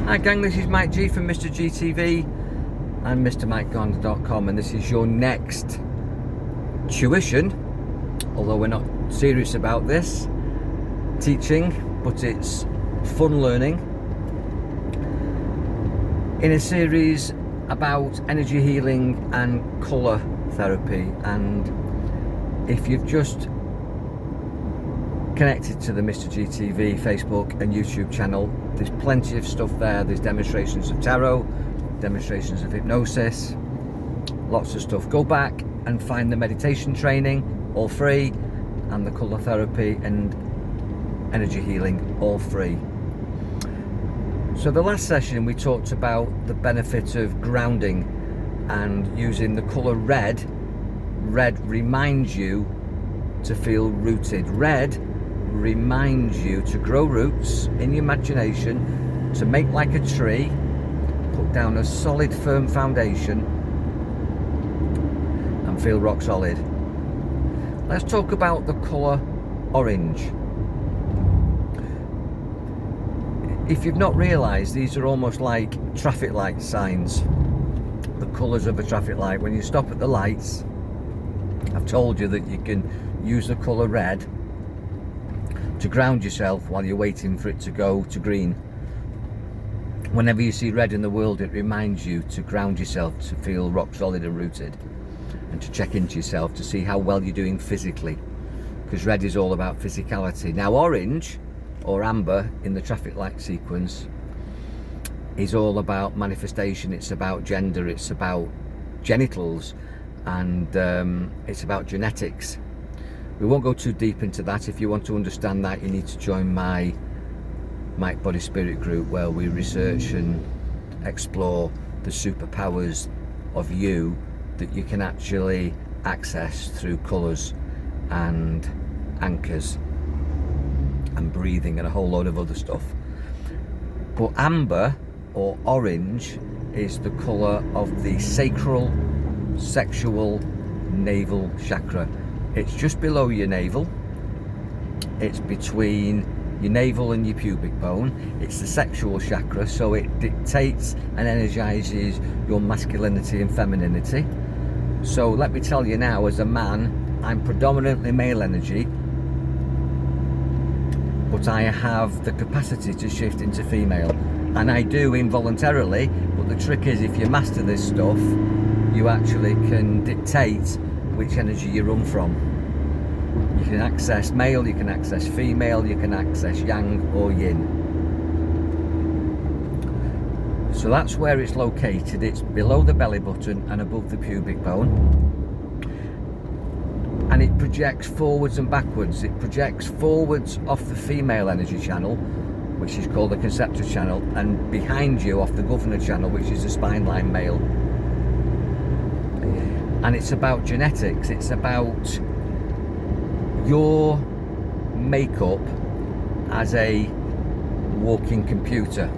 Hi gang, this is Mike G from Mr. GTV and MrMikeGondar.com, and this is your next tuition, although we're not serious about this teaching, but it's fun learning, in a series about energy healing and colour therapy. And if you've just connected to the Mr. GTV Facebook and YouTube channel, there's plenty of stuff there. There's demonstrations of tarot, demonstrations of hypnosis, lots of stuff. Go back and find the meditation training, all free, and the colour therapy and energy healing, all free. So the last session we talked about the benefit of grounding and using the colour red. Red reminds you to feel rooted. Red reminds you to grow roots in your imagination, to make like a tree, put down a solid firm foundation and feel rock solid. Let's talk about the colour orange. If you've not realised, these are almost like traffic light signs, the colours of a traffic light. When you stop at the lights, I've told you that you can use the colour red to ground yourself while you're waiting for it to go to green. Whenever you see red in the world, it reminds you to ground yourself, to feel rock solid and rooted, and to check into yourself to see how well you're doing physically, because red is all about physicality. Now orange or amber in the traffic light sequence is all about manifestation. It's about gender, it's about genitals, and it's about genetics. We won't go too deep into that. If you want to understand that, you need to join my Mike Body Spirit group, where we research and explore the superpowers of you that you can actually access through colours and anchors and breathing and a whole load of other stuff. But amber or orange is the colour of the sacral, sexual, navel chakra. It's just below your navel. It's between your navel and your pubic bone. It's the sexual chakra, so it dictates and energizes your masculinity and femininity. So let me tell you now, as a man, I'm predominantly male energy, but I have the capacity to shift into female, and I do involuntarily. But the trick is, if you master this stuff, you actually can dictate which energy you run from. You can access male, you can access female, you can access yang or yin. So that's where it's located. It's below the belly button and above the pubic bone, and it projects forwards and backwards. It projects forwards off the female energy channel, which is called the conceptor channel, and behind you off the governor channel, which is the spine line male. And it's about genetics. It's about your makeup as a walking computer.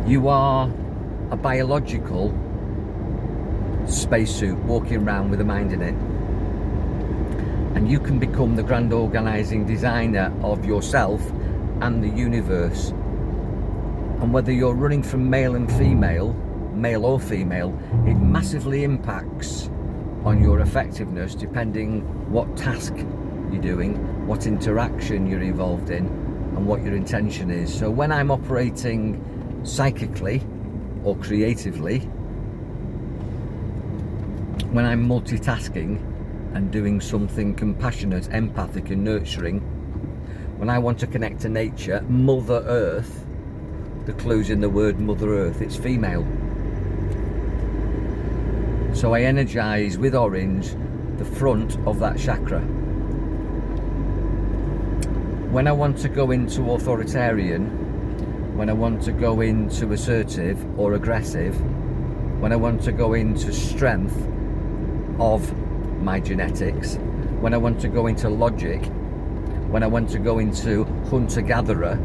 You are a biological spacesuit walking around with a mind in it, and you can become the grand organizing designer of yourself and the universe. And whether you're running from male and female, male or female, it massively impacts on your effectiveness depending what task you're doing, what interaction you're involved in, and what your intention is. So when I'm operating psychically or creatively, when I'm multitasking and doing something compassionate, empathic and nurturing, when I want to connect to nature, Mother Earth, the clue's in the word Mother Earth, it's female. So I energize with orange the front of that chakra. When I want to go into authoritarian, when I want to go into assertive or aggressive, when I want to go into strength of my genetics, when I want to go into logic, when I want to go into hunter-gatherer,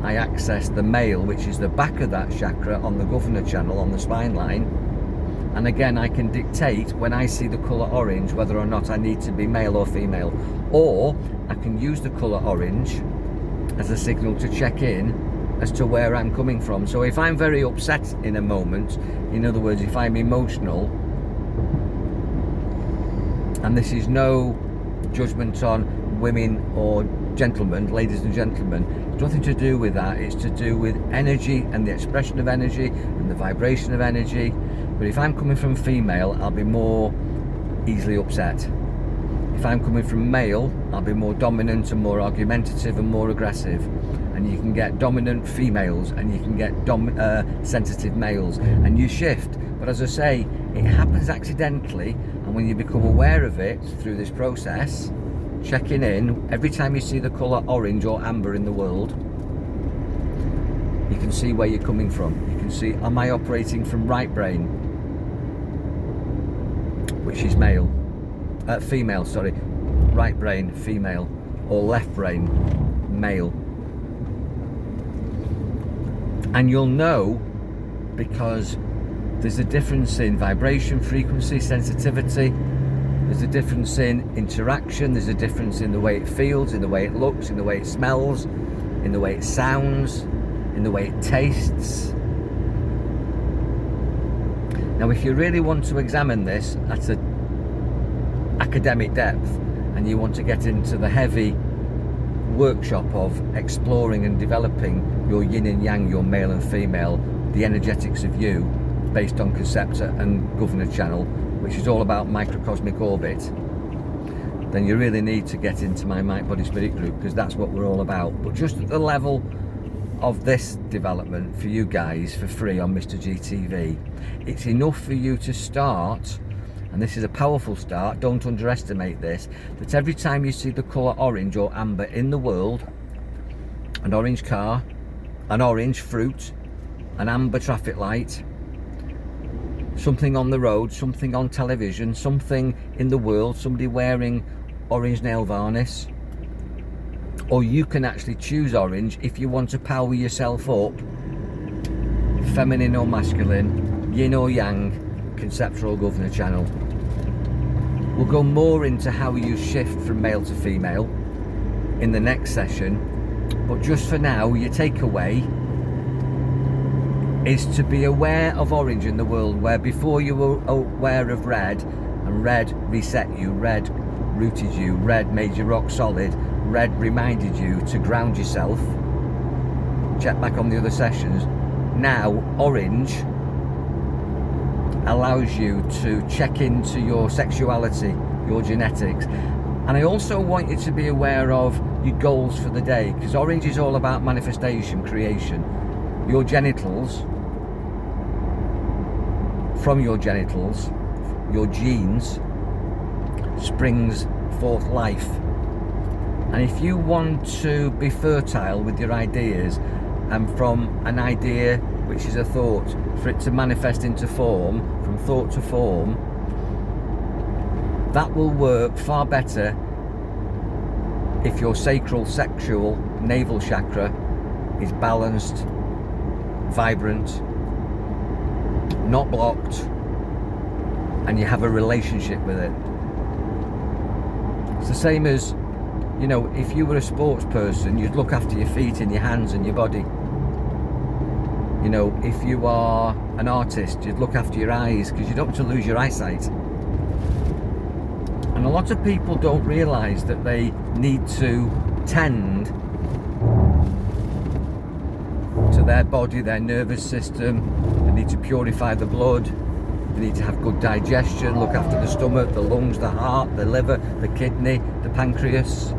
I access the male, which is the back of that chakra on the governor channel on the spine line. And again, I can dictate when I see the colour orange whether or not I need to be male or female. Or I can use the colour orange as a signal to check in as to where I'm coming from. So if I'm very upset in a moment, in other words, if I'm emotional, and this is no judgment on women or gentlemen, ladies and gentlemen, it's nothing to do with that. It's to do with energy and the expression of energy and the vibration of energy. But if I'm coming from female, I'll be more easily upset. If I'm coming from male, I'll be more dominant and more argumentative and more aggressive. And you can get dominant females and you can get sensitive males, and you shift. But as I say, it happens accidentally, and when you become aware of it through this process, checking in, every time you see the colour orange or amber in the world, you can see where you're coming from. You can see, am I operating from right brain, which is male, female, sorry, right brain, female, or left brain, male. And you'll know because there's a difference in vibration, frequency, sensitivity. There's a difference in interaction. There's a difference in the way it feels, in the way it looks, in the way it smells, in the way it sounds, in the way it tastes. Now, if you really want to examine this at an academic depth, and you want to get into the heavy workshop of exploring and developing your yin and yang, your male and female, the energetics of you, based on Concepta and Governor Channel, which is all about microcosmic orbit, then you really need to get into my Mind Body Spirit group, because that's what we're all about. But just at the level of this development for you guys for free on Mr. GTV, it's enough for you to start, and this is a powerful start, don't underestimate this, that every time you see the colour orange or amber in the world, an orange car, an orange fruit, an amber traffic light, something on the road, something on television, something in the world, somebody wearing orange nail varnish, or you can actually choose orange if you want to power yourself up, feminine or masculine, yin or yang, Conceptual Governor Channel. We'll go more into how you shift from male to female in the next session, but just for now, your takeaway is to be aware of orange in the world, where before you were aware of red, and red reset you, red rooted you, red made you rock solid, red reminded you to ground yourself. Check back on the other sessions. Now orange allows you to check into your sexuality, your genetics. And I also want you to be aware of your goals for the day, because orange is all about manifestation, creation. Your genitals, from your genitals, your genes, springs forth life. And if you want to be fertile with your ideas, and from an idea, which is a thought, for it to manifest into form, from thought to form, that will work far better if your sacral, sexual, navel chakra is balanced, vibrant, not blocked, and you have a relationship with it. It's the same as, you know, if you were a sports person, you'd look after your feet and your hands and your body. You know, if you are an artist, you'd look after your eyes, because you don't want to lose your eyesight. And a lot of people don't realise that they need to tend to their body, their nervous system. They need to purify the blood. They need to have good digestion, look after the stomach, the lungs, the heart, the liver, the kidney, the pancreas.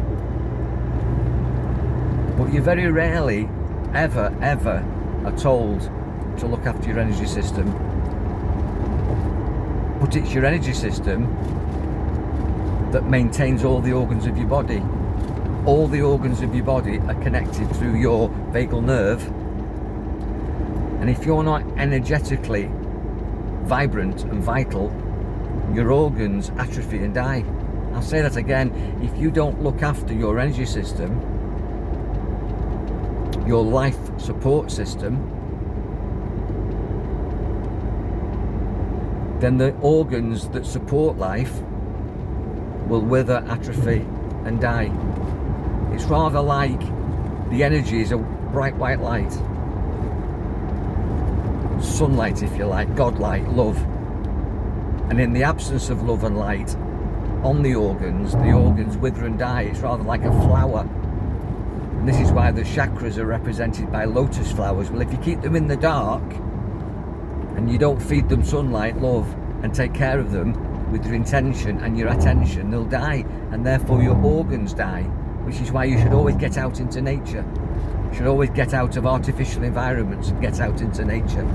But you very rarely, ever are told to look after your energy system. But it's your energy system that maintains all the organs of your body. All the organs of your body are connected through your vagal nerve. And if you're not energetically vibrant and vital, your organs atrophy and die. I'll say that again. If you don't look after your energy system, your life support system, then the organs that support life will wither, atrophy and die. It's rather like The energy is a bright white light. Sunlight, if you like, God light, love. And in the absence of love and light on the organs wither and die. It's rather like a flower. And this is why the chakras are represented by lotus flowers. Well, if you keep them in the dark and you don't feed them sunlight, love, and take care of them with your intention and your attention, they'll die, and therefore your organs die, which is why you should always get out into nature. You should always get out of artificial environments and get out into nature.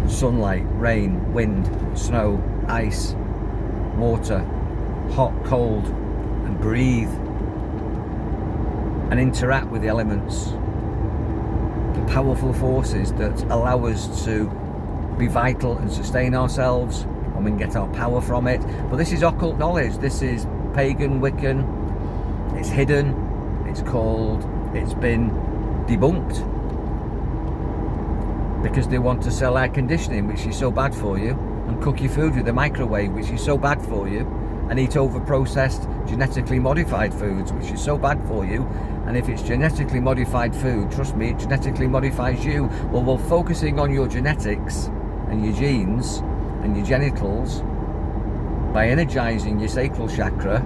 Sunlight, rain, wind, snow, ice, water, hot, cold, and breathe and interact with the elements, the powerful forces that allow us to be vital and sustain ourselves, and we can get our power from it. But this is occult knowledge. This is pagan, Wiccan. It's hidden, it's called, it's been debunked because they want to sell air conditioning, which is so bad for you, and cook your food with a microwave, which is so bad for you, and eat over-processed, genetically modified foods, which is so bad for you. And if it's genetically modified food, trust me, it genetically modifies you. Well, focusing on your genetics and your genes and your genitals by energizing your sacral chakra,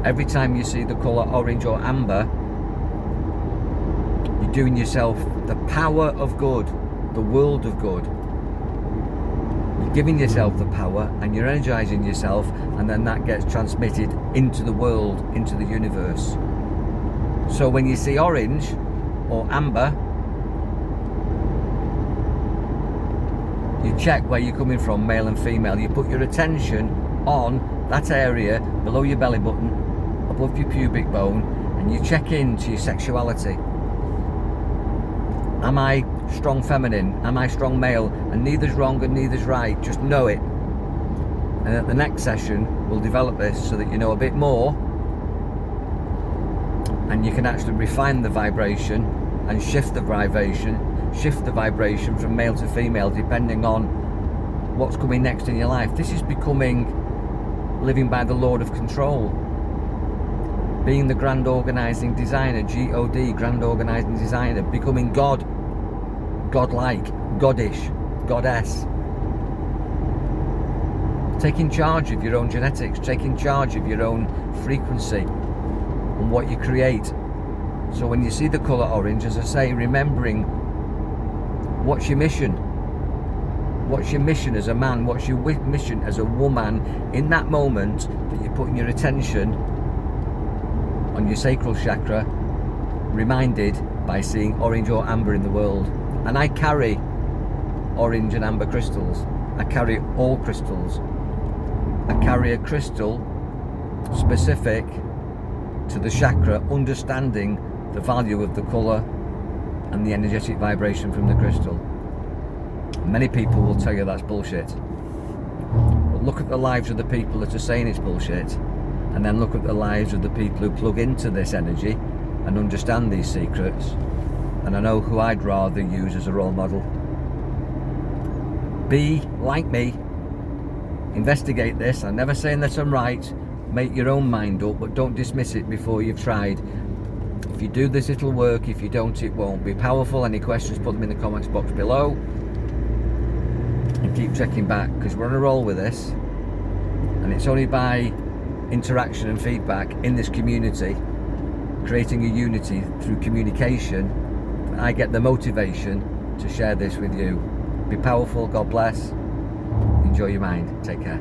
every time you see the colour orange or amber, you're doing yourself the power of good, the world of good. You're giving yourself the power and you're energizing yourself, and then that gets transmitted into the world, into the universe. So when you see orange or amber, you check where you're coming from, male and female. You put your attention on that area below your belly button, above your pubic bone, and you check into your sexuality. Am I strong feminine? Am I strong male? And neither's wrong and neither's right. Just know it. And at the next session, we'll develop this so that you know a bit more, and you can actually refine the vibration and shift the vibration from male to female, depending on what's coming next in your life. This is becoming living by the Lord of Control. Being the grand organizing designer, G-O-D, grand organizing designer, becoming God, godlike, goddish, goddess. Taking charge of your own genetics, taking charge of your own frequency and what you create. So when you see the colour orange, as I say, remembering what's your mission? What's your mission as a man? What's your mission as a woman in that moment that you're putting your attention on your sacral chakra, reminded by seeing orange or amber in the world? And I carry orange and amber crystals. I carry all crystals. I carry a crystal specific to the chakra, understanding the value of the colour and the energetic vibration from the crystal. Many people will tell you that's bullshit. But look at the lives of the people that are saying it's bullshit, and then look at the lives of the people who plug into this energy and understand these secrets. And I know who I'd rather use as a role model. Be like me. Investigate this. I'm never saying that I'm right. Make your own mind up, but don't dismiss it before you've tried. If you do this, it'll work. If you don't, it won't. Be powerful. Any questions, put them in the comments box below. And keep checking back, because we're on a roll with this. And it's only by interaction and feedback in this community, creating a unity through communication, that I get the motivation to share this with you. Be powerful. God bless. Enjoy your mind. Take care.